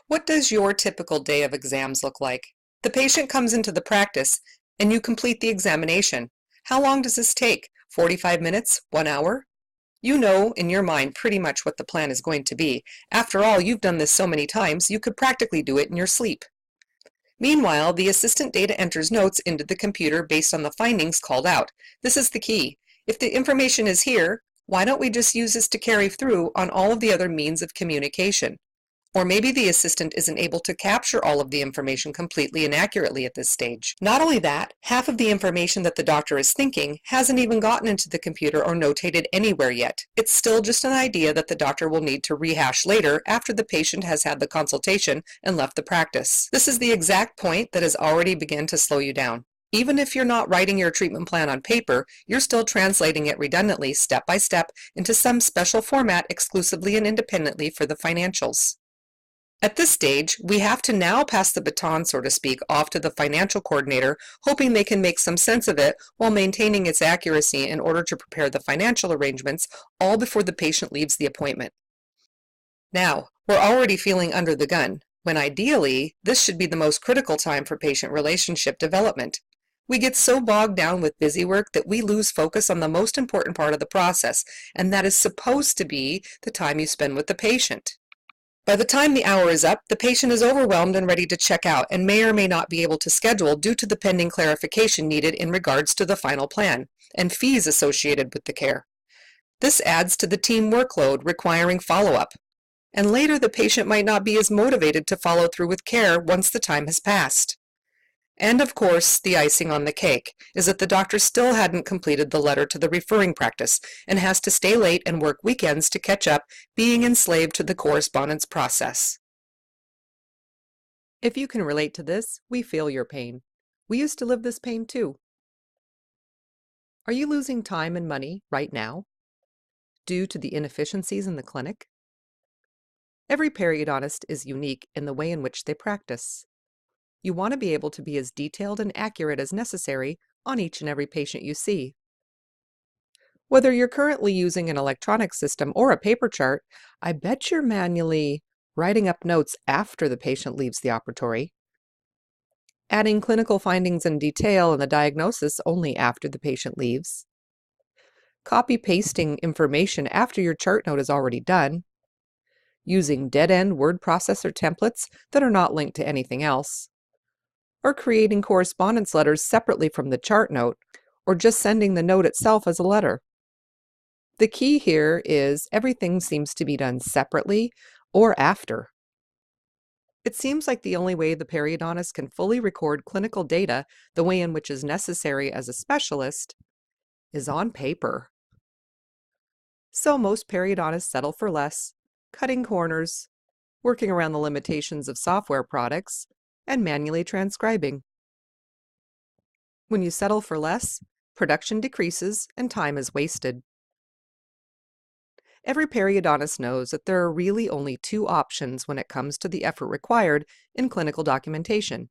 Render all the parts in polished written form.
What does your typical day of exams look like? The patient comes into the practice and you complete the examination. How long does this take? 45 minutes? 1 hour? You know in your mind pretty much what the plan is going to be. After all, you've done this so many times, you could practically do it in your sleep. Meanwhile, the assistant data enters notes into the computer based on the findings called out. This is the key. If the information is here, why don't we just use this to carry through on all of the other means of communication? Or maybe the assistant isn't able to capture all of the information completely and accurately at this stage. Not only that, half of the information that the doctor is thinking hasn't even gotten into the computer or notated anywhere yet. It's still just an idea that the doctor will need to rehash later after the patient has had the consultation and left the practice. This is the exact point that has already begun to slow you down. Even if you're not writing your treatment plan on paper, you're still translating it redundantly, step by step, into some special format exclusively and independently for the financials. At this stage, we have to now pass the baton, so to speak, off to the financial coordinator, hoping they can make some sense of it while maintaining its accuracy in order to prepare the financial arrangements, all before the patient leaves the appointment. Now, we're already feeling under the gun, when ideally, this should be the most critical time for patient relationship development. We get so bogged down with busy work that we lose focus on the most important part of the process, and that is supposed to be the time you spend with the patient. By the time the hour is up, the patient is overwhelmed and ready to check out and may or may not be able to schedule due to the pending clarification needed in regards to the final plan and fees associated with the care. This adds to the team workload requiring follow-up. And later the patient might not be as motivated to follow through with care once the time has passed. And of course, the icing on the cake is that the doctor still hadn't completed the letter to the referring practice and has to stay late and work weekends to catch up, being enslaved to the correspondence process. If you can relate to this, we feel your pain. We used to live this pain too. Are you losing time and money right now due to the inefficiencies in the clinic? Every periodontist is unique in the way in which they practice. You want to be able to be as detailed and accurate as necessary on each and every patient you see. Whether you're currently using an electronic system or a paper chart, I bet you're manually writing up notes after the patient leaves the operatory, adding clinical findings and detail in the diagnosis only after the patient leaves, copy-pasting information after your chart note is already done, using dead-end word processor templates that are not linked to anything else, or creating correspondence letters separately from the chart note, or just sending the note itself as a letter. The key here is everything seems to be done separately or after. It seems like the only way the periodontist can fully record clinical data the way in which is necessary as a specialist is on paper. So most periodontists settle for less, cutting corners, working around the limitations of software products, and manually transcribing. When you settle for less, production decreases and time is wasted. Every periodontist knows that there are really only two options when it comes to the effort required in clinical documentation.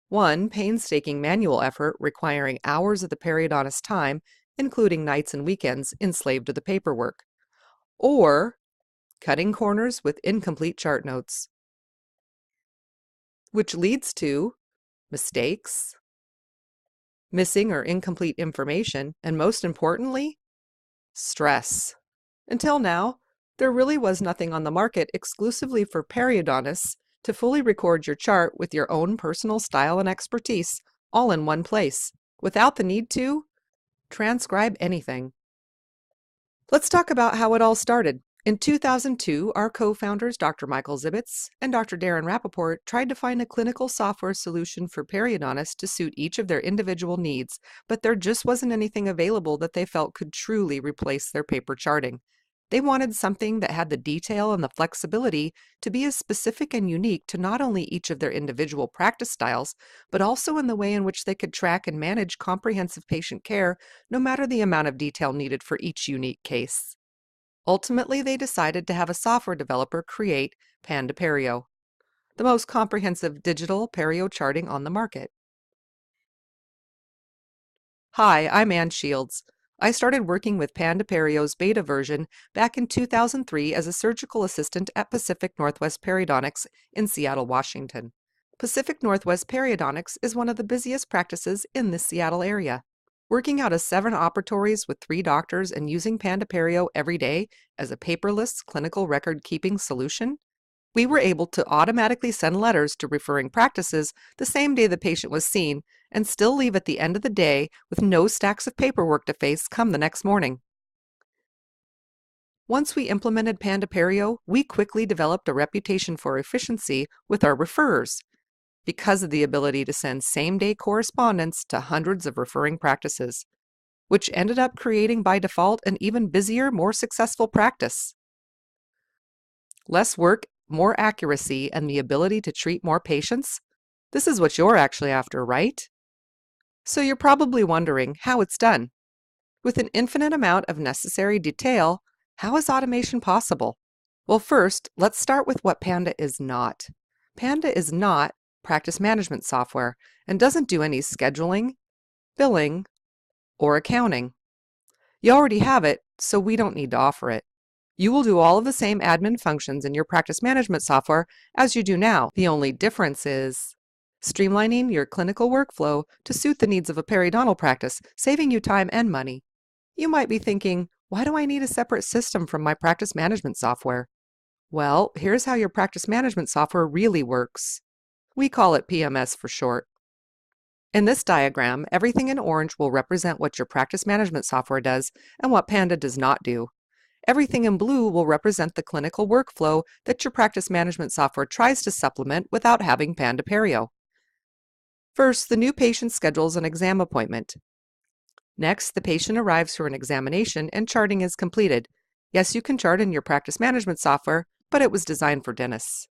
One, painstaking manual effort requiring hours of the periodontist's time, including nights and weekends, enslaved to the paperwork. Or cutting corners with incomplete chart notes, which leads to mistakes, missing or incomplete information, and most importantly, stress. Until now, there really was nothing on the market exclusively for periodontists to fully record your chart with your own personal style and expertise, all in one place, without the need to transcribe anything. Let's talk about how it all started. In 2002, our co-founders, Dr. Michael Zibitz and Dr. Darren Rappaport, tried to find a clinical software solution for periodontists to suit each of their individual needs, but there just wasn't anything available that they felt could truly replace their paper charting. They wanted something that had the detail and the flexibility to be as specific and unique to not only each of their individual practice styles, but also in the way in which they could track and manage comprehensive patient care, no matter the amount of detail needed for each unique case. Ultimately, they decided to have a software developer create PANDA Perio, the most comprehensive digital perio charting on the market. Hi, I'm Ann Shields. I started working with PANDA Perio's beta version back in 2003 as a surgical assistant at Pacific Northwest Periodontics in Seattle, Washington. Pacific Northwest Periodontics is one of the busiest practices in the Seattle area. Working out of 7 operatories with 3 doctors and using PANDA Perio every day as a paperless clinical record-keeping solution, we were able to automatically send letters to referring practices the same day the patient was seen and still leave at the end of the day with no stacks of paperwork to face come the next morning. Once we implemented PANDA Perio, we quickly developed a reputation for efficiency with our referrers because of the ability to send same-day correspondence to hundreds of referring practices, which ended up creating by default an even busier, more successful practice. Less work, more accuracy, and the ability to treat more patients? This is what you're actually after, right? So you're probably wondering how it's done. With an infinite amount of necessary detail, how is automation possible? Well, first, let's start with what PANDA is not. PANDA is not practice management software and doesn't do any scheduling, billing, or accounting. You already have it, so we don't need to offer it. You will do all of the same admin functions in your practice management software as you do now. The only difference is streamlining your clinical workflow to suit the needs of a periodontal practice, saving you time and money. You might be thinking, why do I need a separate system from my practice management software? Well, here's how your practice management software really works. We call it PMS for short. In this diagram, everything in orange will represent what your practice management software does and what PANDA does not do. Everything in blue will represent the clinical workflow that your practice management software tries to supplement without having PANDA Perio. First, the new patient schedules an exam appointment. Next, the patient arrives for an examination and charting is completed. Yes, you can chart in your practice management software, but it was designed for dentists.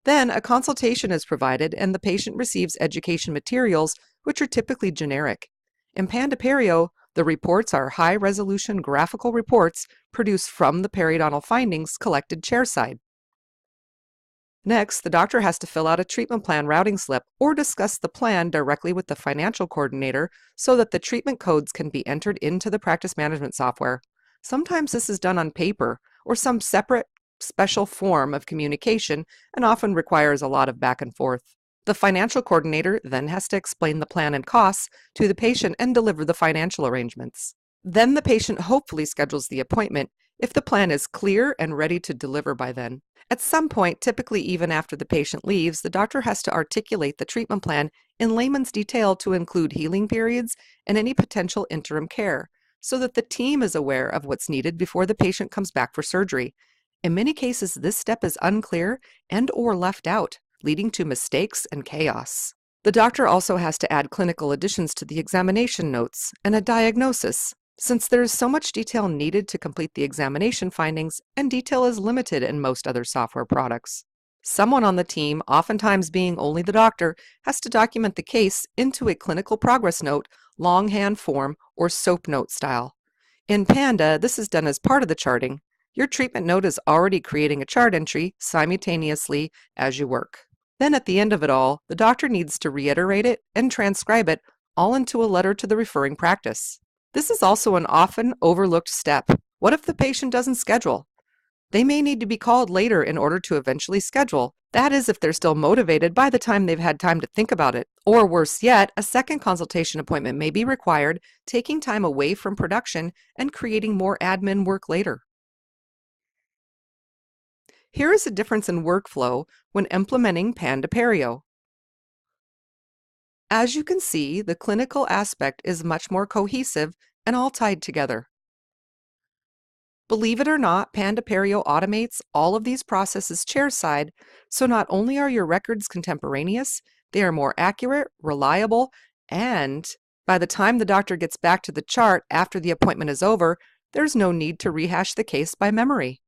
Then, a consultation is provided and the patient receives education materials, which are typically generic. In PANDA Perio, the reports are high-resolution graphical reports produced from the periodontal findings collected chairside. Next, the doctor has to fill out a treatment plan routing slip or discuss the plan directly with the financial coordinator so that the treatment codes can be entered into the practice management software. Sometimes this is done on paper or some separate special form of communication and often requires a lot of back and forth. The financial coordinator then has to explain the plan and costs to the patient and deliver the financial arrangements. Then the patient hopefully schedules the appointment if the plan is clear and ready to deliver by then. At some point, typically even after the patient leaves, the doctor has to articulate the treatment plan in layman's detail to include healing periods and any potential interim care, so that the team is aware of what's needed before the patient comes back for surgery. In many cases, this step is unclear and/or left out, leading to mistakes and chaos. The doctor also has to add clinical additions to the examination notes and a diagnosis, since there is so much detail needed to complete the examination findings, and detail is limited in most other software products. Someone on the team, oftentimes being only the doctor, has to document the case into a clinical progress note, longhand form, or SOAP note style. In PANDA, this is done as part of the charting. Your treatment note is already creating a chart entry simultaneously as you work. Then at the end of it all, the doctor needs to reiterate it and transcribe it all into a letter to the referring practice. This is also an often overlooked step. What if the patient doesn't schedule? They may need to be called later in order to eventually schedule. That is, if they're still motivated by the time they've had time to think about it. Or worse yet, a second consultation appointment may be required, taking time away from production and creating more admin work later. Here is a difference in workflow when implementing PANDA Perio. As you can see, the clinical aspect is much more cohesive and all tied together. Believe it or not, PANDA Perio automates all of these processes chairside, so not only are your records contemporaneous, they are more accurate, reliable, and by the time the doctor gets back to the chart after the appointment is over, there's no need to rehash the case by memory.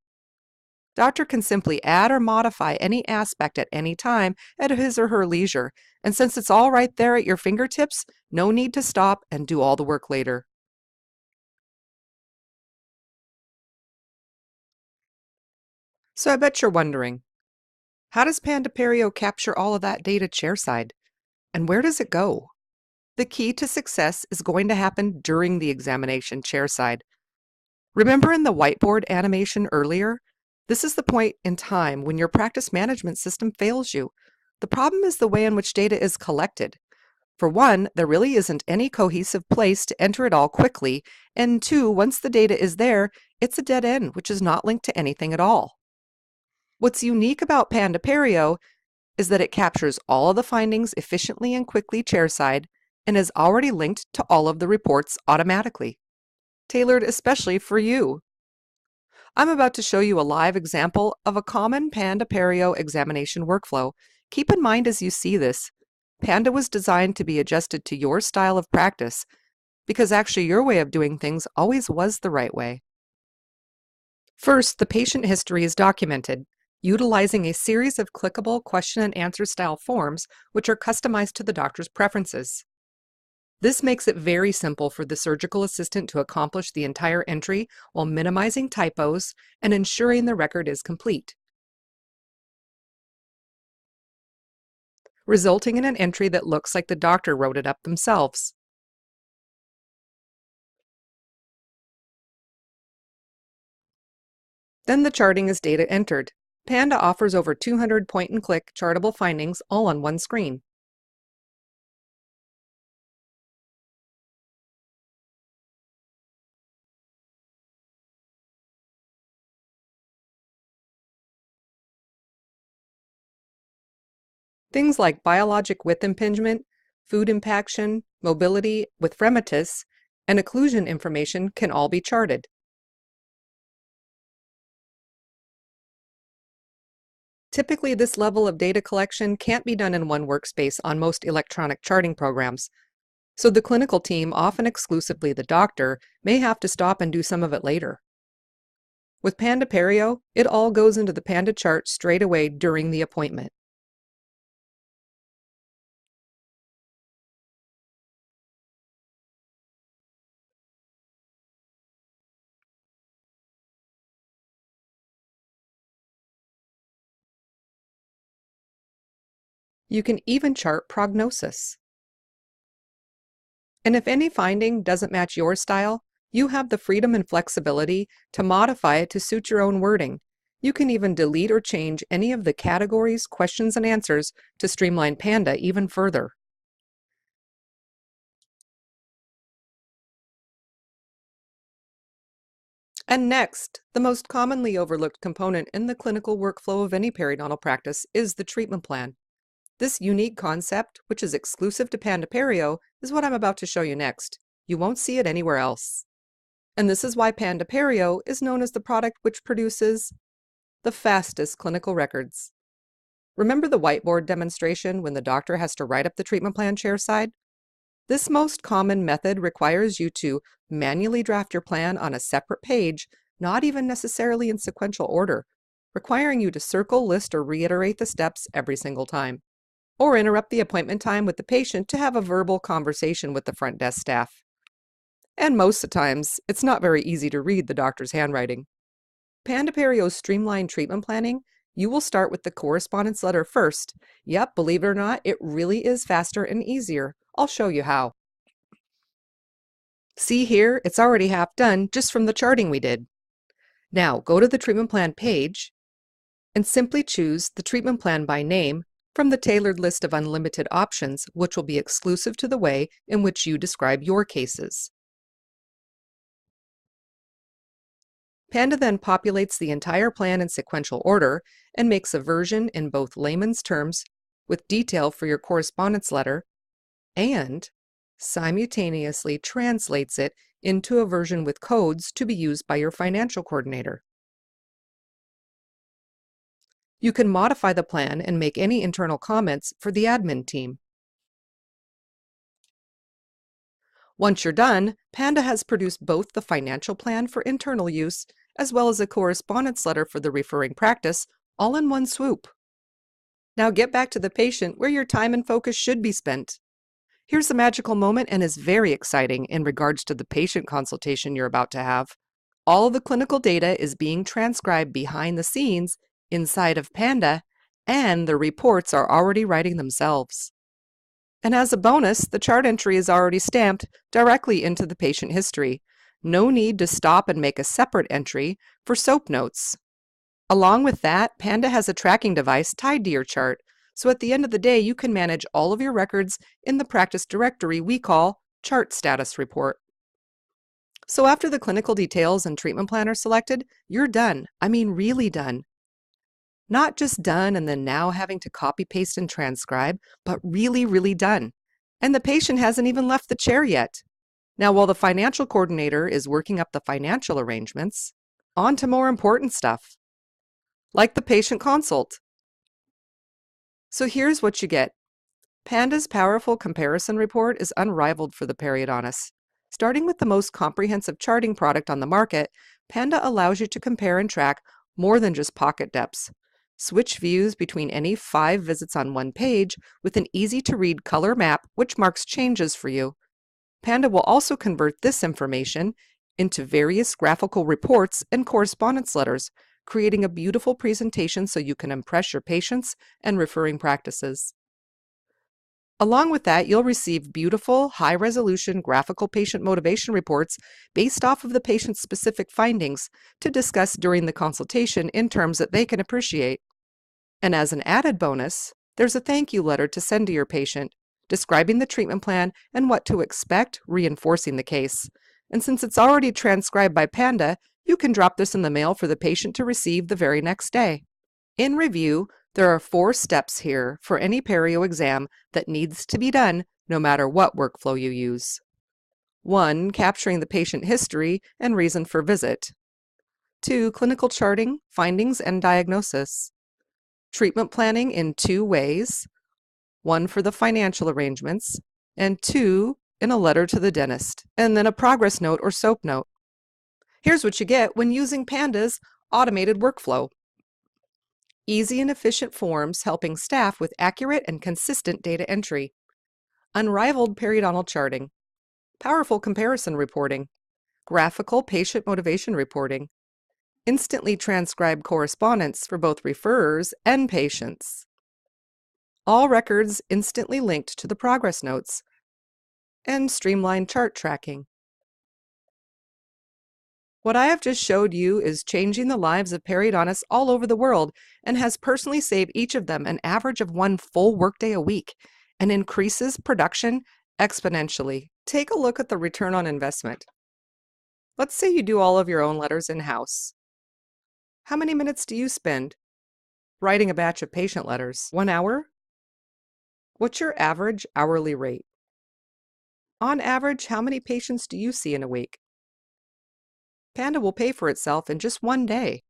Doctor can simply add or modify any aspect at any time at his or her leisure, and since it's all right there at your fingertips, no need to stop and do all the work later. So I bet you're wondering, how does PANDA Perio capture all of that data chairside? And where does it go? The key to success is going to happen during the examination chairside. Remember in the whiteboard animation earlier? This is the point in time when your practice management system fails you. The problem is the way in which data is collected. For one, there really isn't any cohesive place to enter it all quickly, and two, once the data is there, it's a dead end, which is not linked to anything at all. What's unique about PANDA Perio is that it captures all of the findings efficiently and quickly chairside and is already linked to all of the reports automatically, tailored especially for you. I'm about to show you a live example of a common PANDA Perio examination workflow. Keep in mind as you see this, PANDA was designed to be adjusted to your style of practice because actually your way of doing things always was the right way. First, the patient history is documented, utilizing a series of clickable question and answer style forms which are customized to the doctor's preferences. This makes it very simple for the surgical assistant to accomplish the entire entry while minimizing typos and ensuring the record is complete, resulting in an entry that looks like the doctor wrote it up themselves. Then the charting is data entered. PANDA offers over 200 point-and-click chartable findings all on one screen. Things like biologic width impingement, food impaction, mobility with fremitus, and occlusion information can all be charted. Typically, this level of data collection can't be done in one workspace on most electronic charting programs, so the clinical team, often exclusively the doctor, may have to stop and do some of it later. With PANDA Perio, it all goes into the PANDA chart straight away during the appointment. You can even chart prognosis. And if any finding doesn't match your style, you have the freedom and flexibility to modify it to suit your own wording. You can even delete or change any of the categories, questions, and answers to streamline PANDA even further. And next, the most commonly overlooked component in the clinical workflow of any periodontal practice is the treatment plan. This unique concept, which is exclusive to PANDA Perio, is what I'm about to show you next. You won't see it anywhere else. And this is why PANDA Perio is known as the product which produces the fastest clinical records. Remember the whiteboard demonstration when the doctor has to write up the treatment plan chairside? This most common method requires you to manually draft your plan on a separate page, not even necessarily in sequential order, requiring you to circle, list, or reiterate the steps every single time, or interrupt the appointment time with the patient to have a verbal conversation with the front desk staff. And most of the times, it's not very easy to read the doctor's handwriting. PANDA Perio's streamlined treatment planning, you will start with the correspondence letter first. Yep, believe it or not, it really is faster and easier. I'll show you how. See here, it's already half done just from the charting we did. Now go to the treatment plan page and simply choose the treatment plan by name from the tailored list of unlimited options, which will be exclusive to the way in which you describe your cases. PANDA then populates the entire plan in sequential order and makes a version in both layman's terms with detail for your correspondence letter and simultaneously translates it into a version with codes to be used by your financial coordinator. You can modify the plan and make any internal comments for the admin team. Once you're done, PANDA has produced both the financial plan for internal use as well as a correspondence letter for the referring practice, all in one swoop. Now get back to the patient where your time and focus should be spent. Here's the magical moment and is very exciting in regards to the patient consultation you're about to have. All the clinical data is being transcribed behind the scenes inside of PANDA, and the reports are already writing themselves. And as a bonus, the chart entry is already stamped directly into the patient history. No need to stop and make a separate entry for soap notes. Along with that, PANDA has a tracking device tied to your chart, so at the end of the day you can manage all of your records in the practice directory we call Chart Status Report. So after the clinical details and treatment plan are selected, you're done. I mean really done. Not just done and then now having to copy, paste, and transcribe, but really done. And the patient hasn't even left the chair yet. Now, while the financial coordinator is working up the financial arrangements, on to more important stuff, like the patient consult. So here's what you get. PANDA's powerful comparison report is unrivaled for the periodontist. Starting with the most comprehensive charting product on the market, PANDA allows you to compare and track more than just pocket depths. Switch views between any 5 visits on one page with an easy-to-read color map which marks changes for you. PANDA will also convert this information into various graphical reports and correspondence letters, creating a beautiful presentation so you can impress your patients and referring practices. Along with that, you'll receive beautiful, high-resolution graphical patient motivation reports based off of the patient's specific findings to discuss during the consultation in terms that they can appreciate. And as an added bonus, there's a thank you letter to send to your patient, describing the treatment plan and what to expect, reinforcing the case. And since it's already transcribed by PANDA, you can drop this in the mail for the patient to receive the very next day. In review, there are 4 steps here for any perio exam that needs to be done no matter what workflow you use. 1. Capturing the patient history and reason for visit. 2. Clinical charting, findings, and diagnosis. Treatment planning in 2 ways. 1 for the financial arrangements, and 2 in a letter to the dentist, and then a progress note or SOAP note. Here's what you get when using PANDA's automated workflow. Easy and efficient forms helping staff with accurate and consistent data entry. Unrivaled periodontal charting. Powerful comparison reporting. Graphical patient motivation reporting. Instantly transcribed correspondence for both referrers and patients. All records instantly linked to the progress notes. And streamlined chart tracking. What I have just showed you is changing the lives of periodontists all over the world and has personally saved each of them an average of 1 full workday a week and increases production exponentially. Take a look at the return on investment. Let's say you do all of your own letters in-house. How many minutes do you spend writing a batch of patient letters? 1 hour? What's your average hourly rate? On average, how many patients do you see in a week? PANDA will pay for itself in just 1 day.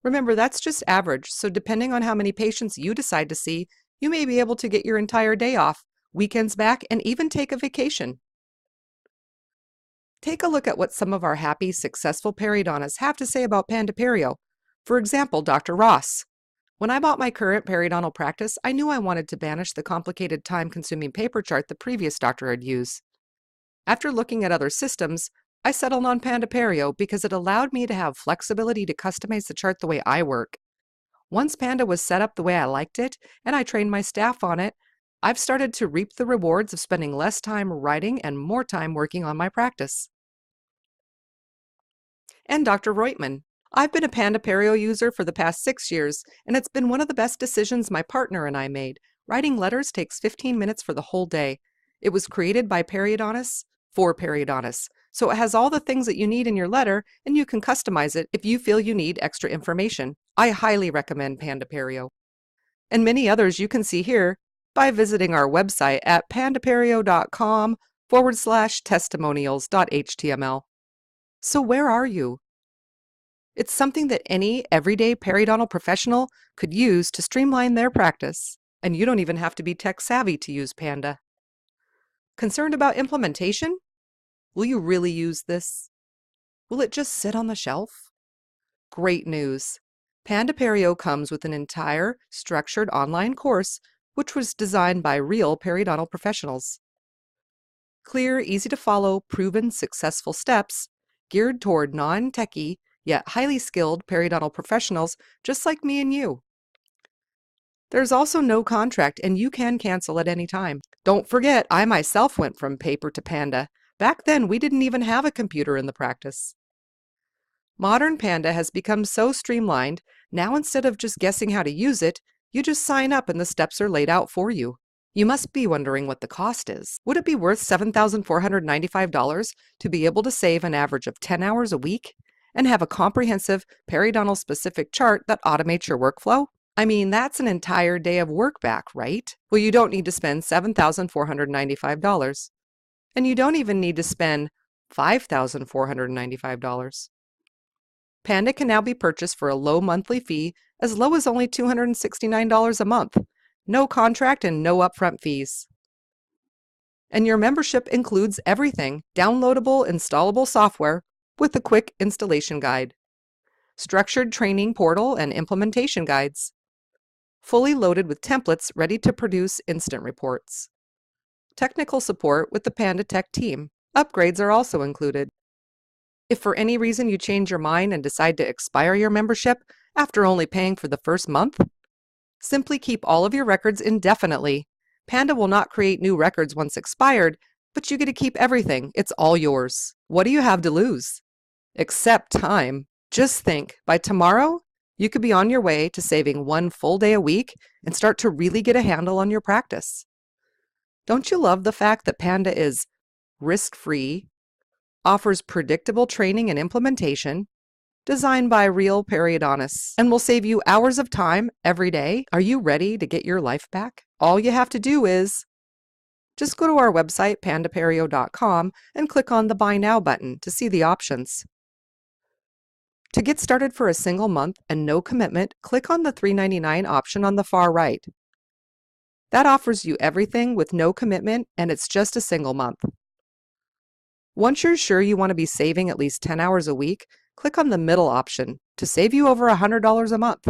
Remember, that's just average, so depending on how many patients you decide to see, you may be able to get your entire day off, weekends back, and even take a vacation. Take a look at what some of our happy, successful periodontists have to say about PANDA Perio. For example, Dr. Ross. When I bought my current periodontal practice, I knew I wanted to banish the complicated, time-consuming paper chart the previous doctor had used. After looking at other systems, I settled on PANDA Perio because it allowed me to have flexibility to customize the chart the way I work. Once PANDA was set up the way I liked it, and I trained my staff on it, I've started to reap the rewards of spending less time writing and more time working on my practice. And Dr. Reutman. I've been a PANDA Perio user for the past 6 years, and it's been one of the best decisions my partner and I made. Writing letters takes 15 minutes for the whole day. It was created by periodontists for periodontists, so it has all the things that you need in your letter, and you can customize it if you feel you need extra information. I highly recommend PANDA Perio. And many others you can see here by visiting our website at pandaperio.com/testimonials.html. So where are you? It's something that any everyday periodontal professional could use to streamline their practice, and you don't even have to be tech savvy to use PANDA. Concerned about implementation? Will you really use this? Will it just sit on the shelf? Great news! PANDA Perio comes with an entire structured online course which was designed by real periodontal professionals. Clear, easy to follow, proven, successful steps geared toward non-techie yet highly skilled periodontal professionals just like me and you. There's also no contract, and you can cancel at any time. Don't forget, I myself went from paper to Panda. Back then, we didn't even have a computer in the practice. Modern Panda has become so streamlined, now instead of just guessing how to use it, you just sign up and the steps are laid out for you. You must be wondering what the cost is. Would it be worth $7,495 to be able to save an average of 10 hours a week and have a comprehensive periodontal-specific chart that automates your workflow? I mean, that's an entire day of work back, right? Well, you don't need to spend $7,495. And you don't even need to spend $5,495. Panda can now be purchased for a low monthly fee as low as only $269 a month. No contract and no upfront fees. And your membership includes everything: downloadable, installable software with a quick installation guide, structured training portal and implementation guides, fully loaded with templates ready to produce instant reports, technical support with the Panda Tech team. Upgrades are also included. If for any reason you change your mind and decide to expire your membership after only paying for the first month, simply keep all of your records indefinitely. Panda will not create new records once expired, but you get to keep everything. It's all yours. What do you have to lose? Except time. Just think, by tomorrow, you could be on your way to saving one full day a week and start to really get a handle on your practice. Don't you love the fact that Panda is risk-free, offers predictable training and implementation, designed by real periodontists, and will save you hours of time every day? Are you ready to get your life back? All you have to do is just go to our website, pandaperio.com, and click on the Buy Now button to see the options. To get started for a single month and no commitment, click on the $3.99 option on the far right. That offers you everything with no commitment, and it's just a single month. Once you're sure you want to be saving at least 10 hours a week, click on the middle option to save you over $100 a month.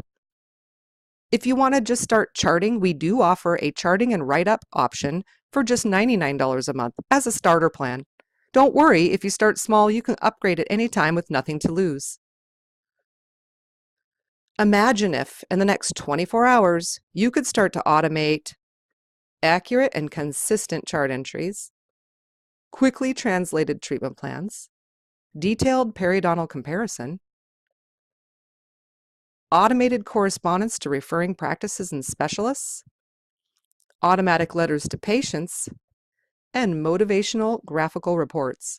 If you want to just start charting, we do offer a charting and write-up option for just $99 a month as a starter plan. Don't worry, if you start small, you can upgrade at any time with nothing to lose. Imagine if, in the next 24 hours, you could start to automate accurate and consistent chart entries, quickly translated treatment plans, detailed periodontal comparison, automated correspondence to referring practices and specialists, automatic letters to patients, and motivational graphical reports.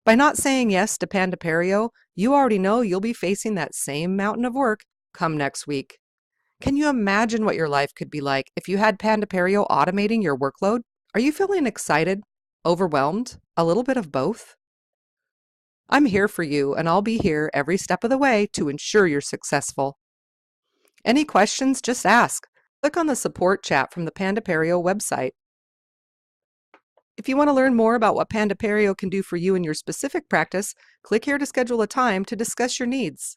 By not saying yes to Panda Perio, you already know you'll be facing that same mountain of work come next week. Can you imagine what your life could be like if you had Panda Perio automating your workload? Are you feeling excited, overwhelmed, a little bit of both? I'm here for you, and I'll be here every step of the way to ensure you're successful. Any questions, just ask. Click on the support chat from the Panda Perio website. If you want to learn more about what Panda Perio can do for you in your specific practice, click here to schedule a time to discuss your needs.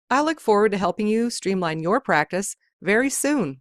I look forward to helping you streamline your practice very soon.